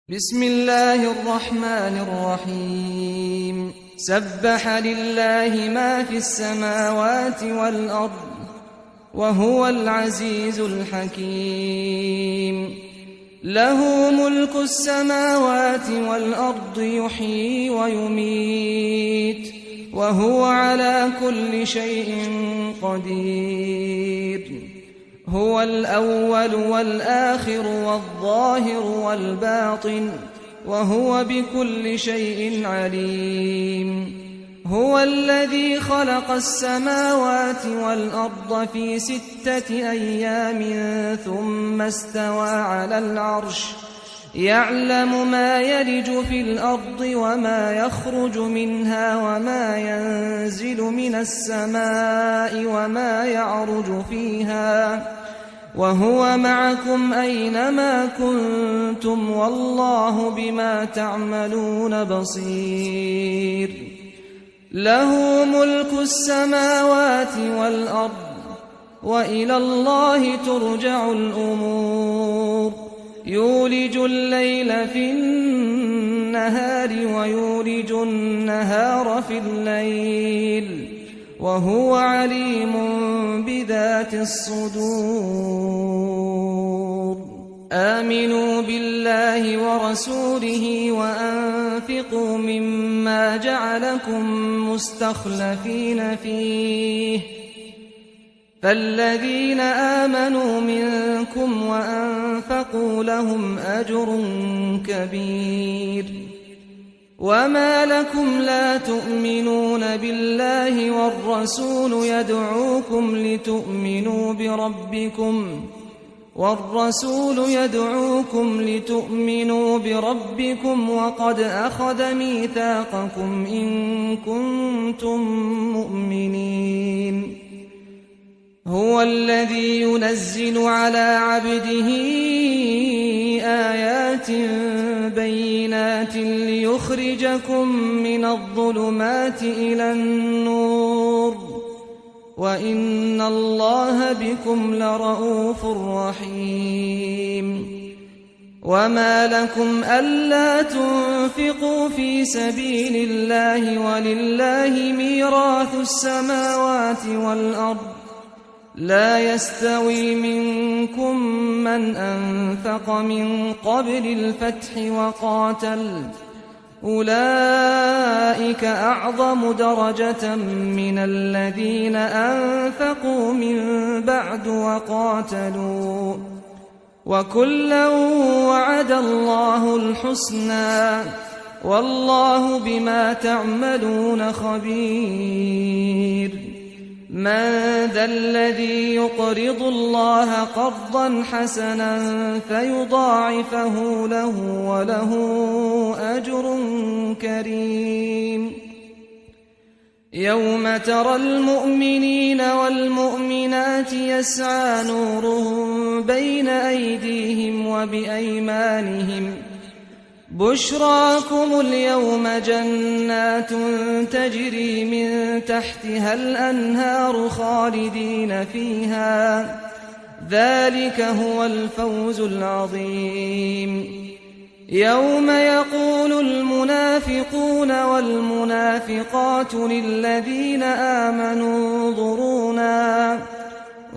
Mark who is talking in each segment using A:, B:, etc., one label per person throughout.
A: بسم الله الرحمن الرحيم سبح لله ما في السماوات والأرض وهو العزيز الحكيم له ملك السماوات والأرض يحيي ويميت وهو على كل شيء قدير هو الأول والآخر والظاهر والباطن وهو بكل شيء عليم هو الذي خلق السماوات والأرض في 6 أيام ثم استوى على العرش يعلم ما يلج في الأرض وما يخرج منها وما ينزل من السماء وما يعرج فيها وهو معكم أينما كنتم والله بما تعملون بصير له ملك السماوات والأرض وإلى الله ترجع الأمور يولج الليل في النهار ويولج النهار في الليل وهو عليم بذات الصدور آمنوا بالله ورسوله وأنفقوا مما جعلكم مستخلفين فيه فالذين آمنوا منكم وأنفقوا لهم أجر كبير وما لكم لا تؤمنون بالله والرسول يدعوكم لتؤمنوا بربكم وقد أخذ ميثاقكم إن كنتم مؤمنين هو الذي ينزل على عبده آيات بينات ليخرجكم من الظلمات إلى النور وإن الله بكم لرءوف رحيم وما لكم ألا تنفقوا في سبيل الله ولله ميراث السماوات والأرض لا يستوي منكم من أنفق من قبل الفتح وقاتل أولئك أعظم درجة من الذين أنفقوا من بعد وقاتلوا وكلا وعد الله الحسنى والله بما تعملون خبير من ذا الذي يقرض الله قرضا حسنا فيضاعفه له وله أجر كريم يوم ترى المؤمنين والمؤمنات يسعى نورهم بين أيديهم وبأيمانهم بشراكم اليوم جنات تجري من تحتها الأنهار خالدين فيها ذلك هو الفوز العظيم يوم يقول المنافقون والمنافقات للذين آمنوا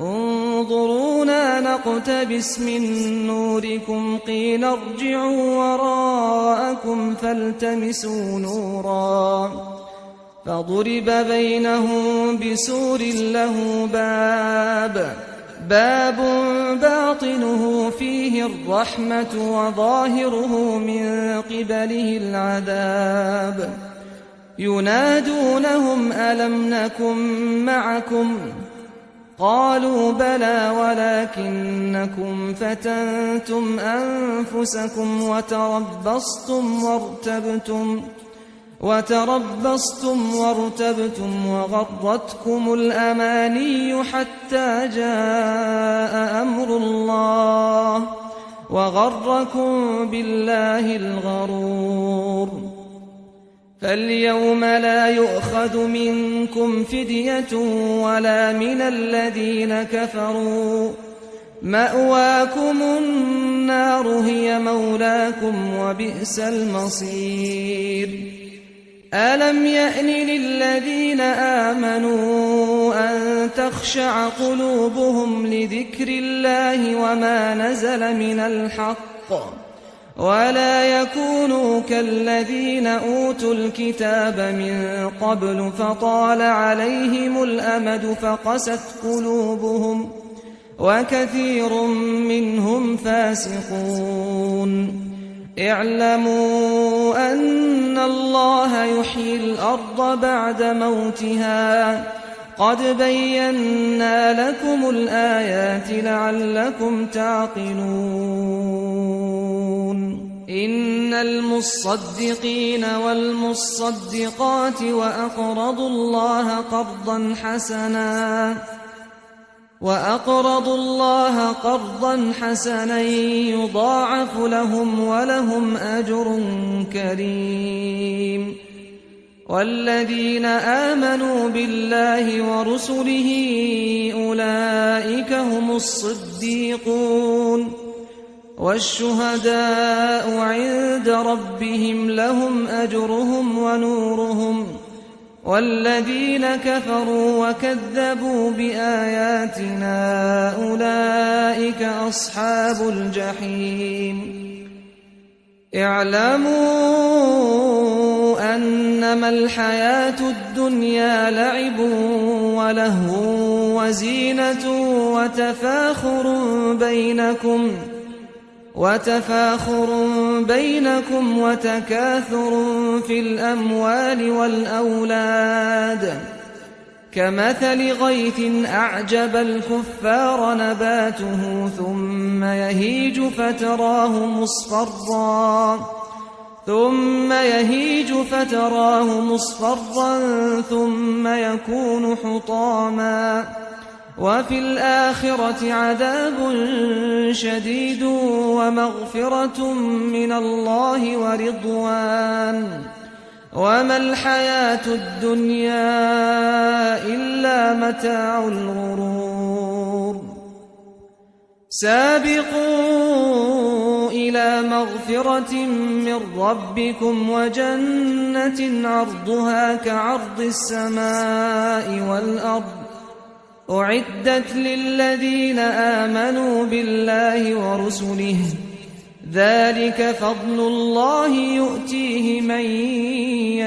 A: انظرونا نقتبس من نوركم قيل ارجعوا وراءكم فالتمسوا نورا فضرب بينهم بسور له باب باطنه فيه الرحمة وظاهره من قبله العذاب ينادونهم ألم نكن معكم قالوا بلى ولكنكم فتنتم أنفسكم وتربصتم وارتبتم وغرتكم الأماني حتى جاء أمر الله وغركم بالله الغرور فاليوم لا يؤخذ منكم فدية ولا من الذين كفروا مأواكم النار هي مولاكم وبئس المصير ألم يأن للذين آمنوا أن تخشع قلوبهم لذكر الله وما نزل من الحق ولا يكونوا كالذين أوتوا الكتاب من قبل فطال عليهم الأمد فقست قلوبهم وكثير منهم فاسقون اعلموا أن الله يحيي الأرض بعد موتها قد بينا لكم الآيات لعلكم تعقلون إن المصدقين والمصدقات وأقرضوا الله قرضا حسنا يضاعف لهم ولهم أجر كريم والذين آمنوا بالله ورسله أولئك هم الصديقون والشهداء عند ربهم لهم أجرهم ونورهم والذين كفروا وكذبوا بآياتنا أولئك أصحاب الجحيم اعلموا أنما الحياة الدنيا لعب ولهو وزينة وتفاخر بينكم وتكاثر في الأموال والأولاد كمثل غيث أعجب الكفار نباته ثم يهيج فتراه مصفرا ثم يكون حطاما وفي الآخرة عذاب شديد ومغفرة من الله ورضوان وما الحياة الدنيا إلا متاع الغرور سابقوا إلى مغفرة من ربكم وجنة عرضها كعرض السماء والأرض أعدت للذين آمنوا بالله ورسله ذلك فضل الله يؤتيه من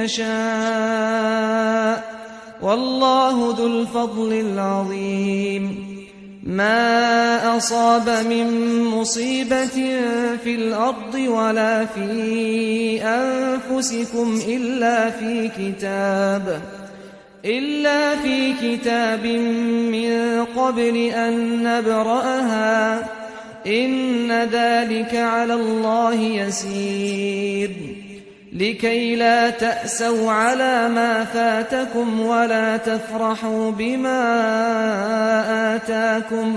A: يشاء والله ذو الفضل العظيم ما أصاب من مصيبة في الأرض ولا في أنفسكم إلا في كتاب من قبل أن نبرأها إن ذلك على الله يسير لكي لا تأسوا على ما فاتكم ولا تفرحوا بما آتاكم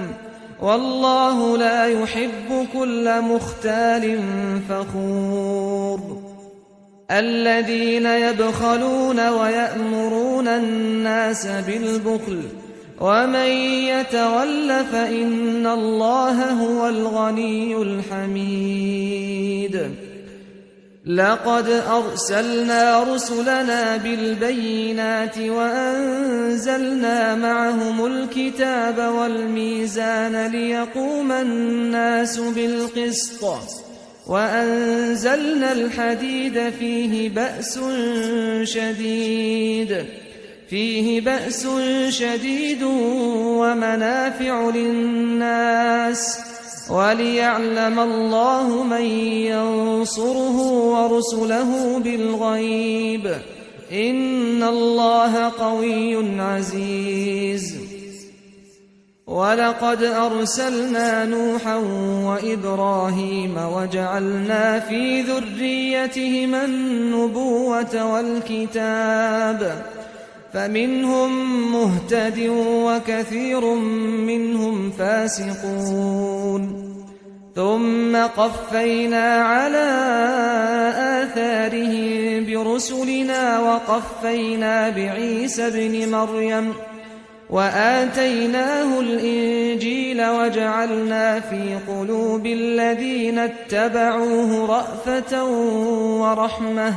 A: والله لا يحب كل مختال فخور الذين يبخلون ويأمرون الناس بالبخل ومن يتول فإن الله هو الغني الحميد لقد أرسلنا رسلنا بالبينات وأنزلنا معهم الكتاب والميزان ليقوم الناس بالقسط وأنزلنا الحديد فيه بأس شديد ومنافع للناس وليعلم الله من ينصره ورسله بالغيب إن الله قوي عزيز ولقد أرسلنا نوحا وإبراهيم وجعلنا في ذريتهما النبوة والكتاب فمنهم مهتد وكثير منهم فاسقون ثم قفينا على آثارهم برسلنا وقفينا بعيسى ابن مريم وآتيناه الإنجيل وجعلنا في قلوب الذين اتبعوه رأفة ورحمة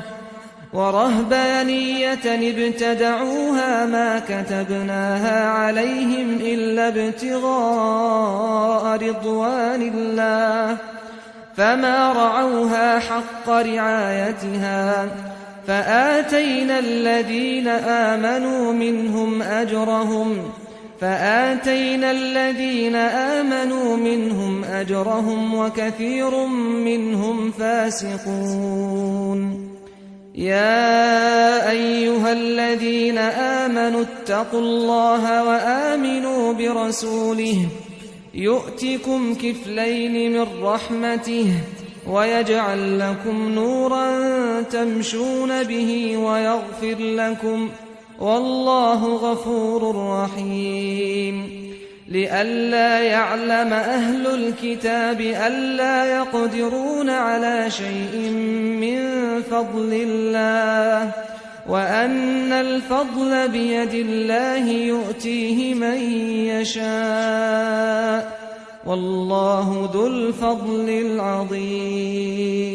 A: ورهبانية ابتدعوها ما كتبناها عليهم إلا ابتغاء رضوان الله فما رعوها حق رعايتها فآتينا الذين آمنوا منهم أجرهم وكثير منهم فاسقون يا أيها الذين آمنوا اتقوا الله وآمنوا برسوله يؤتكم كفلين من رحمته ويجعل لكم نورا تمشون به ويغفر لكم والله غفور رحيم لئلا يعلم أهل الكتاب ألا يقدرون على شيء من فضل الله وأن الفضل بيد الله يؤتيه من يشاء والله ذو الفضل العظيم